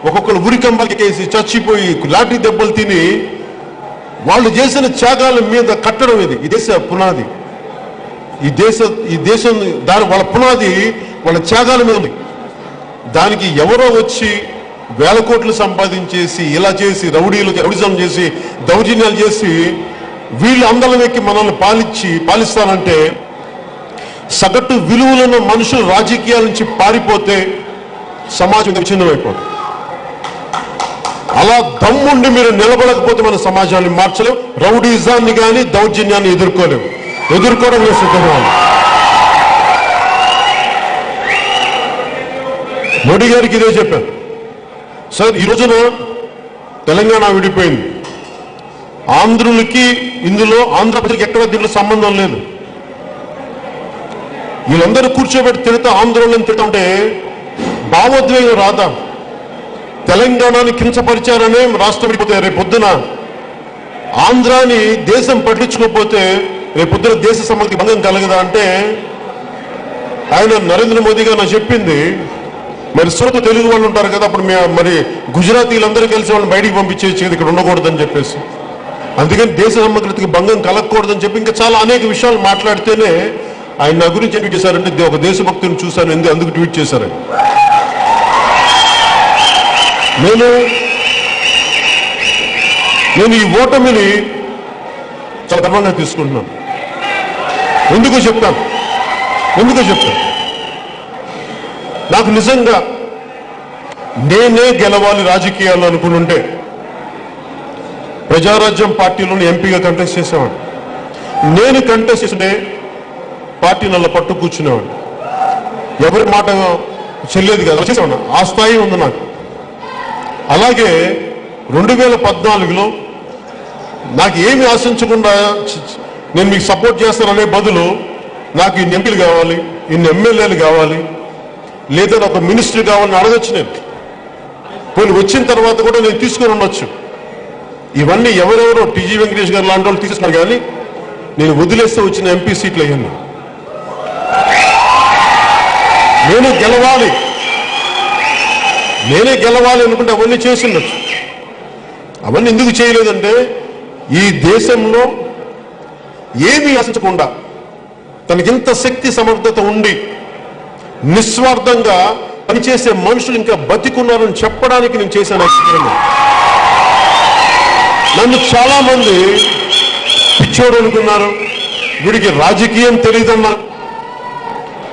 ఒక్కొక్కరు ఉరికంబకేసి చచ్చిపోయి లాఠీ దెబ్బలు తిని వాళ్ళు చేసిన త్యాగాల మీద కట్టడం ఇది. ఈ దేశ పునాది, ఈ దేశం దాని వాళ్ళ పునాది వాళ్ళ త్యాగాల మీద ఉంది. దానికి ఎవరో వచ్చి వేల కోట్లు సంపాదించేసి ఇలా చేసి రౌడిజం చేసి దౌర్జన్యాలు చేసి వీళ్ళు అందరం ఎక్కి మనల్ని పాలిస్తానంటే సగటు విలువలున్న మనుషులు రాజకీయాల నుంచి పారిపోతే సమాజం విచ్ఛిన్నమైపోతుంది. అలా దమ్ముండి మీరు నిలబడకపోతే మన సమాజాన్ని మార్చలేం. రౌడీజాన్ని కానీ దౌర్జన్యాన్ని ఎదుర్కోవడం సిద్ధంగా ఉంది. మోడీ గారికి ఇదే చెప్పాను సార్. ఈ రోజున తెలంగాణ విడిపోయింది. ఆంధ్రులకి ఇందులో ఆంధ్రప్రదేశ్కి ఎక్కడ దీంట్లో సంబంధం లేదు. వీళ్ళందరూ కూర్చోబెట్టి తిడతా ఆందోళన తిడతాంటే భావోద్వేగం రాదా? తెలంగాణని కించపరిచారనే రాష్ట్రం విడిపోతే రేపు పొద్దున ఆంధ్రాని దేశం పట్టించుకోకపోతే రేపు పొద్దున దేశ సమాజానికి భంగం కలగదా అంటే ఆయన నరేంద్ర మోదీ గారు నాకు చెప్పింది. మరి సొంత తెలుగు వాళ్ళు ఉంటారు కదా, అప్పుడు మరి గుజరాతీలందరూ కలిసి వాళ్ళని బయటికి పంపించేసి ఇక్కడ ఉండకూడదని చెప్పేసి, అందుకని దేశ సమగ్రతకి భంగం కలగకూడదని చెప్పి ఇంకా చాలా అనేక విషయాలు మాట్లాడితేనే ఆయన నా గురించి ట్వీట్ చేశారంటే ఒక దేశభక్తుని చూశాను అందుకు ట్వీట్ చేశారని. నేను ఈ ఓటమిని చాలా గర్వంగా తీసుకుంటున్నాను. ఎందుకు చెప్తాను నాకు నిజంగా నేనే గెలవాలి రాజకీయాలు అనుకుంటుంటే ప్రజారాజ్యం పార్టీలోని ఎంపీగా కంటెస్ట్ చేసేవాడు. నేను కంటెస్ట్ చేస్తుంటే పార్టీ నల్ల పట్టు కూర్చునేవాడు. ఎవరి మాట చెల్లేది కదా, చేసేవాడు. ఆ స్థాయి ఉంది నాకు. అలాగే 2014లో నాకు ఏమి ఆశించకుండా నేను మీకు సపోర్ట్ చేస్తాననే బదులు నాకు ఇన్ని ఎంపీలు కావాలి, ఇన్ని ఎమ్మెల్యేలు కావాలి, లేదా ఒక మినిస్టర్ కావాలని అడగచ్చు. నేను పోయి వచ్చిన తర్వాత కూడా నేను తీసుకొని ఉండొచ్చు. ఇవన్నీ ఎవరెవరో టీజీ వెంకటేష్ గారు లాంటి వాళ్ళు తీసుకున్నారు, కానీ నేను వదిలేస్తే వచ్చిన ఎంపీ సీట్లు అయ్యాను. నేనే గెలవాలి అనుకుంటే అవన్నీ చేసి ఉండొచ్చు. అవన్నీ ఎందుకు చేయలేదంటే ఈ దేశంలో ఏమీ ఆశించకుండా తనకింత శక్తి సమర్థత ఉండి నిస్వార్థంగా పనిచేసే మనుషులు ఇంకా బతికున్నారని చెప్పడానికి నేను చేశాను. నన్ను చాలా మంది పిచ్చోడు అనుకున్నారు, వీడికి రాజకీయం తెలియదన్నారు,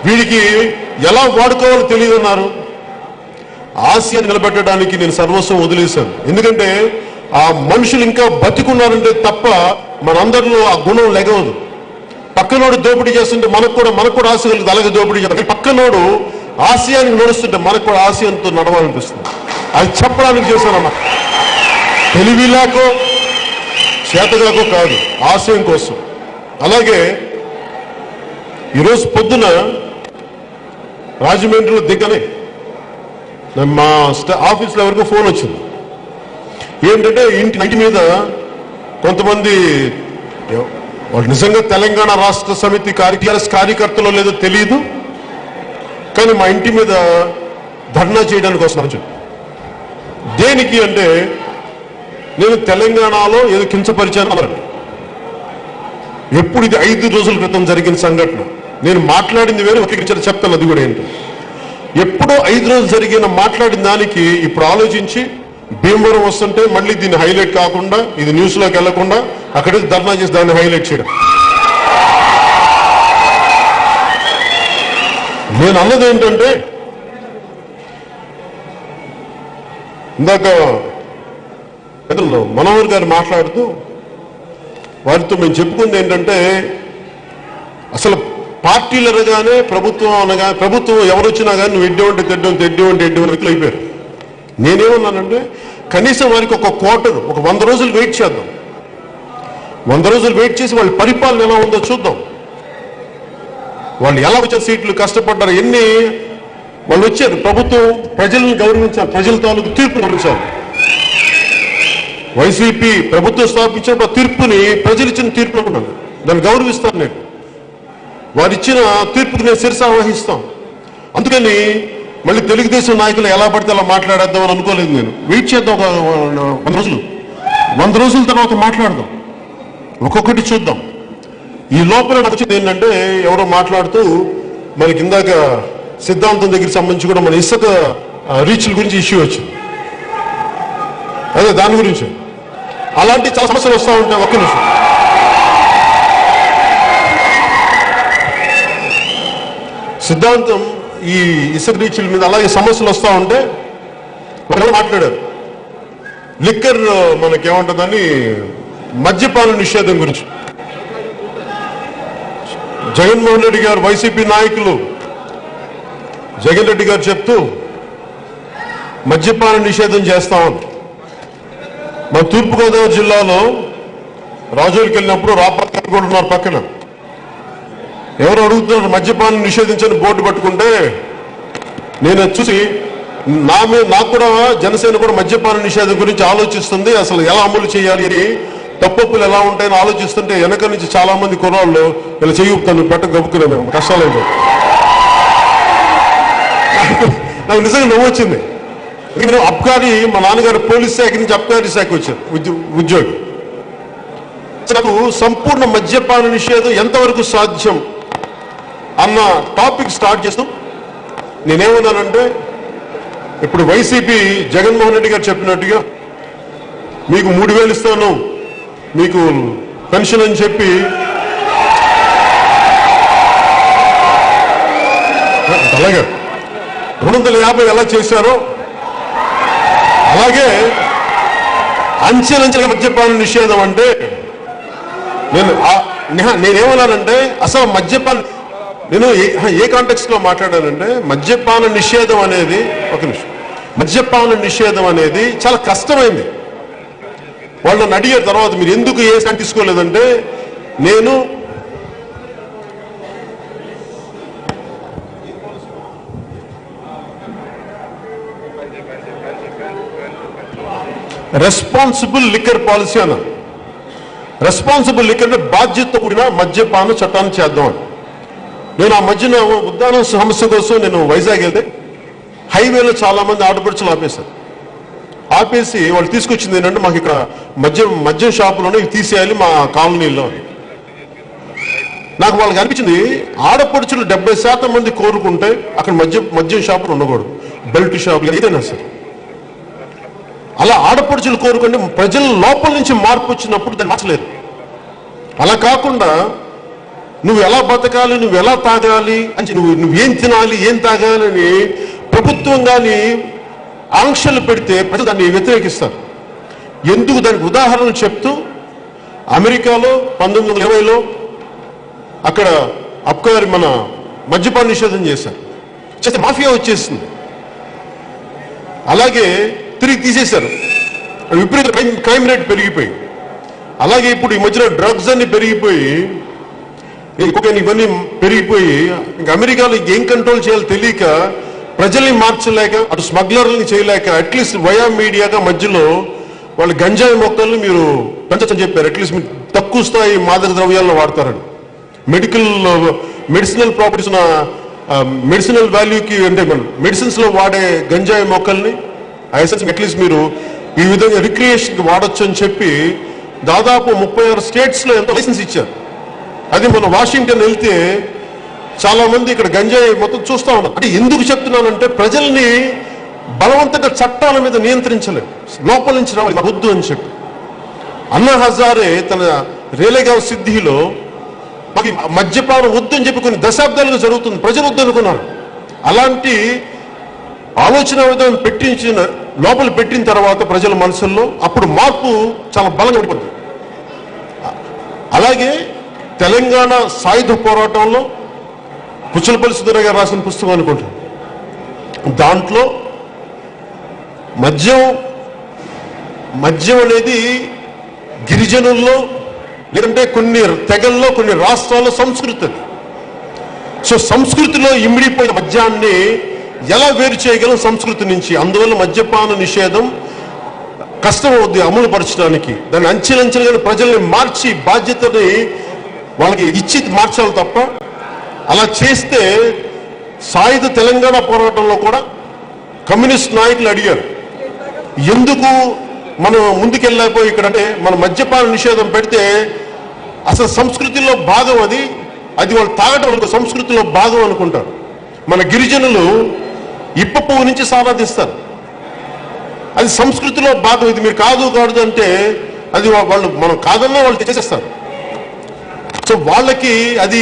వీడికి ఎలా వాడుకోవాలో తెలియదన్నారు. ఆశయాన్ని నిలబెట్టడానికి నేను సర్వస్వం వదిలేశాను. ఎందుకంటే ఆ మనుషులు ఇంకా బతికున్నారంటే తప్ప మనందరిలో ఆ గుణం లెగవదు. పక్కనోడు దోపిడీ చేస్తుంటే మనకు కూడా ఆశ కలిగి అలాగే దోపిడీ చేస్తారు. పక్కనోడు ఆశయానికి నడుస్తుంటే మనకు కూడా ఆశయంతో నడవాలనిపిస్తుంది. అది చెప్పడానికి చేశానమ్మా. తెలివిలాకో చేతగాకో కాదు, ఆశయం కోసం. అలాగే ఈరోజు పొద్దున రాజమండ్రిలో దిగ్గనే మా ఆఫీస్లో ఎవరికో ఫోన్ వచ్చింది. ఏంటంటే ఇంటి మీద కొంతమంది వాళ్ళు నిజంగా తెలంగాణ రాష్ట్ర సమితి కార్యకర్తలో లేదో తెలియదు, కానీ మా ఇంటి మీద ధర్నా చేయడానికి వస్తున్నారు. దేనికి అంటే నేను తెలంగాణలో ఏదో కించపరిచాను అన్నారు. ఎప్పుడు ఇది 5 రోజుల క్రితం జరిగిన సంఘటన. నేను మాట్లాడింది వేరే, ఒక చెప్తాను అది కూడా ఏంటో. ఎప్పుడో 5 రోజులు జరిగిన మాట్లాడిన దానికి ఇప్పుడు ఆలోచించి భీమవరం వస్తుంటే మళ్ళీ దీన్ని హైలైట్ కాకుండా, ఇది న్యూస్లోకి వెళ్లకుండా అక్కడే ధర్నా చేసి దాన్ని హైలైట్ చేయడం. నేను అన్నది ఏంటంటే, ఇందాక మనోహర్ గారు మాట్లాడుతూ వారితో మేము చెప్పుకుంది ఏంటంటే, అసలు పార్టీలు అనగానే ప్రభుత్వం ఎవరు వచ్చినా కానీ నువ్వు ఎడ్డేవంటే తెడ్డేవంటే వ్యక్తులు అయిపోయారు. నేనేమన్నానంటే కనీసం వారికి ఒక క్వార్టర్, ఒక 100 రోజులు వెయిట్ చేద్దాం. 100 రోజులు వెయిట్ చేసి వాళ్ళ పరిపాలన ఎలా ఉందో చూద్దాం. వాళ్ళు ఎలా వచ్చారు, సీట్లు కష్టపడ్డారు, ఎన్ని వాళ్ళు వచ్చారు. ప్రభుత్వం ప్రజలను గౌరవించాలి, ప్రజల తాలూకు తీర్పు గౌరవించాలి. వైసీపీ ప్రభుత్వం స్థాపించిన తీర్పుని ప్రజలు ఇచ్చిన తీర్పు అనుకున్నాను, దాన్ని గౌరవిస్తాను. నేను వారిచ్చిన తీర్పుకి నేను శిరస వహిస్తాం. అందుకని మళ్ళీ తెలుగుదేశం నాయకులు ఎలా పడితే అలా మాట్లాడేద్దామని అనుకోలేదు నేను. వెయిట్ చేద్దాం, ఒక 100 రోజుల తర్వాత మాట్లాడదాం, ఒక్కొక్కటి చూద్దాం. ఈ లోపల నచ్చింది ఏంటంటే, ఎవరో మాట్లాడుతూ మనకి ఇందాక సిద్ధాంతం దగ్గర సంబంధించి కూడా మన ఇసుక రీచ్ల గురించి ఇష్యూ వచ్చింది. అదే దాని గురించి అలాంటి చాలా సమస్యలు వస్తూ ఉంటాయి. ఒక్క నిమిషం, సిద్ధాంతం ఈ ఇసుక రీచ్ల మీద అలాగే సమస్యలు వస్తూ ఉంటే ఒకరు మాట్లాడారు, లిక్కర్ మనకేమంటుందని మద్యపాన నిషేధం గురించి. జగన్మోహన్ రెడ్డి గారు, వైసీపీ నాయకులు జగన్ రెడ్డి గారు చెప్తూ మద్యపాన నిషేధం చేస్తామని. మన తూర్పుగోదావరి జిల్లాలో రాజోలికి వెళ్ళినప్పుడు రాపర్తి కూడా ఉన్నారు పక్కన, ఎవరు అడుగుతున్నారు మద్యపానం నిషేధించని బోర్డు పట్టుకుంటే నేను చూసి నాకు కూడా జనసేన కూడా మద్యపాన నిషేధం గురించి ఆలోచిస్తుంది, అసలు ఎలా అమలు చేయాలి అని, తప్పులు ఎలా ఉంటాయని ఆలోచిస్తుంటే వెనక నుంచి చాలా మంది కుర్రాళ్ళు ఇలా చెయ్యుతాను పెట్ట గబుక్కునే కష్టాలేదు. నాకు నిజంగా నవ్వు వచ్చింది. నేను అబ్కారీ, మా నాన్నగారు పోలీస్ శాఖ నుంచి అబ్కారీ శాఖ వచ్చారు ఉద్యోగి. నాకు సంపూర్ణ మద్యపాన నిషేధం ఎంతవరకు సాధ్యం అన్న టాపిక్ స్టార్ట్ చేస్తాం. నేనేమన్నానంటే, ఇప్పుడు వైసీపీ జగన్మోహన్ రెడ్డి గారు చెప్పినట్టుగా మీకు 3000 ఇస్తాను మీకు పెన్షన్ అని చెప్పి అలాగే 250 ఎలా చేశారో అలాగే అంచెలంచెల మద్యపాన నిషేధం అంటే నేనేమన్నానంటే, అసలు మద్యపాన నేను ఏ కాంటెక్స్ట్ లో మాట్లాడానంటే, మద్యపాన నిషేధం అనేది, ఒక నిమిషం, మద్యపాన నిషేధం అనేది చాలా కష్టమైంది. వాళ్ళు నన్ను అడిగారు తర్వాత, మీరు ఎందుకు ఏ స్టాండ్ తీసుకోలేదంటే, నేను రెస్పాన్సిబుల్ లిక్కర్ పాలసీ అన్నా. రెస్పాన్సిబుల్ లిక్కర్ అంటే బాధ్యత కూడిన మద్యపాన చట్టాన్ని చేద్దాం అని. నేను ఆ మధ్యన ఉద్దానం సమస్య కోసం నేను వైజాగ్ వెళ్తే హైవేలో చాలా మంది ఆటోపడుచులు ఆపేశారు. ఆపేసి వాళ్ళు తీసుకొచ్చింది ఏంటంటే, మాకు ఇక్కడ మద్యం షాపులోనే తీసేయాలి మా కాలనీలో. నాకు వాళ్ళకి అనిపించింది, ఆడపడుచులు 70% మంది కోరుకుంటే అక్కడ మద్యం షాపులు ఉండకూడదు, బెల్ట్ షాపులు ఏదైనా సరే. అలా ఆడపడుచులు కోరుకుంటే ప్రజల లోపల నుంచి మార్పు వచ్చినప్పుడు దాన్ని మార్చలేదు. అలా కాకుండా నువ్వు ఎలా బతకాలి, నువ్వు ఎలా తాగాలి అని, నువ్వేం తినాలి, ఏం తాగాలి అని ప్రభుత్వం కానీ ఆంక్షలు పెడితే ప్రజలు దాన్ని వ్యతిరేకిస్తారు. ఎందుకు దానికి ఉదాహరణ చెప్తూ, అమెరికాలో 1920లో అక్కడ అబ్కారీ మన మద్యపాన నిషేధం చేశారు, చేస్తే మాఫియా వచ్చేసింది. అలాగే తిరిగి తీసేశారు, విపరీత క్రైమ్ రేట్ పెరిగిపోయి. అలాగే ఇప్పుడు ఈ మధ్యన డ్రగ్స్ అన్ని పెరిగిపోయి, ఇవన్నీ పెరిగిపోయి, ఇంకా అమెరికాలో ఏం కంట్రోల్ చేయాలో తెలియక, ప్రజల్ని మార్చలేక, అటు స్మగ్లర్లని చేయలేక, అట్లీస్ట్ వయా మీడియాగా మధ్యలో వాళ్ళు గంజాయి మొక్కల్ని మీరు పెంచని చెప్పారు. అట్లీస్ట్ మీరు తక్కువ స్థాయి మాదక ద్రవ్యాలను వాడతారని. మెడిసినల్ ప్రాపర్టీస్ ఉన్న మెడిసినల్ వాల్యూకి అంటే మెడిసిన్స్ లో వాడే గంజాయి మొక్కల్ని అట్లీస్ట్ మీరు ఈ విధంగా రిక్రియేషన్కి వాడచ్చు అని చెప్పి దాదాపు 36 స్టేట్స్లో ఎంతో లైసెన్స్ ఇచ్చారు. అది మన వాషింగ్టన్ వెళ్తే చాలా మంది ఇక్కడ గంజాయి మొత్తం చూస్తూ ఉన్నారు. అంటే ఎందుకు చెప్తున్నానంటే, ప్రజల్ని బలవంతంగా చట్టాల మీద నియంత్రించలేదు, లోపల నుంచి రావాలి వద్దు అని చెప్పి. అన్నా హజారే తన రేలేగావ్ సిద్ధిలో మాకు మద్యపానం వద్దు అని చెప్పి కొన్ని దశాబ్దాలుగా జరుగుతుంది, ప్రజలు వద్దు అనుకున్నారు. అలాంటి ఆలోచన విధానం లోపల పెట్టిన తర్వాత ప్రజల మనసుల్లో అప్పుడు మార్పు చాలా బలంగా పడిపోతుంది. అలాగే తెలంగాణ సాయుధ పోరాటంలో పుచ్చలపల్లి సుధీర్ గారు రాసిన పుస్తకం అనుకుంటాను, దాంట్లో మద్యం అనేది గిరిజనుల్లో లేదంటే కొన్ని తెగల్లో కొన్ని రాష్ట్రాల్లో సంస్కృతి. సో సంస్కృతిలో ఇమిడిపోయిన మద్యాన్ని ఎలా వేరు చేయగలం సంస్కృతి నుంచి? అందువల్ల మద్యపాన నిషేధం కష్టం అవుద్ది అమలు పరచడానికి. దాన్ని అంచెలంచెలుగా ప్రజల్ని మార్చి బాధ్యతని వాళ్ళకి ఇచ్చి మార్చాలి తప్ప, అలా చేస్తే సాయుధ తెలంగాణ పోరాటంలో కూడా కమ్యూనిస్ట్ నాయకులు అడిగారు, ఎందుకు మనం ముందుకెళ్ళకపోయి ఇక్కడ అంటే మన మద్యపాన నిషేధం పెడితే అసలు సంస్కృతిలో భాగం అది వాళ్ళు తాగటం వరకు సంస్కృతిలో భాగం అనుకుంటారు. మన గిరిజనులు ఇప్ప పువ్వు నుంచి సారాధిస్తారు, అది సంస్కృతిలో భాగం, ఇది మీరు కాదు అంటే అది వాళ్ళు మనం కాదన్నా వాళ్ళు చేసేస్తారు. సో వాళ్ళకి అది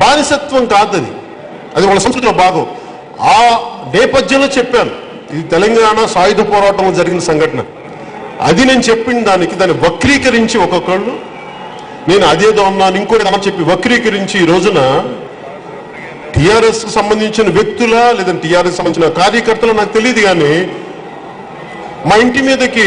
బానిసత్వం కాదు, అది వాళ్ళ సంస్కృతిలో భాగం. ఆ నేపథ్యంలో చెప్పాను, ఇది తెలంగాణ సాయుధ పోరాటంలో జరిగిన సంఘటన. అది నేను చెప్పిన దాన్ని వక్రీకరించి ఒక్కొక్కళ్ళు నేను అదేదో అన్నాను ఇంకోటి అని చెప్పి వక్రీకరించి ఈ రోజున టీఆర్ఎస్ సంబంధించిన వ్యక్తుల లేదంటే టీఆర్ఎస్ సంబంధించిన కార్యకర్తలు నాకు తెలియదు, కానీ మా ఇంటి మీదకి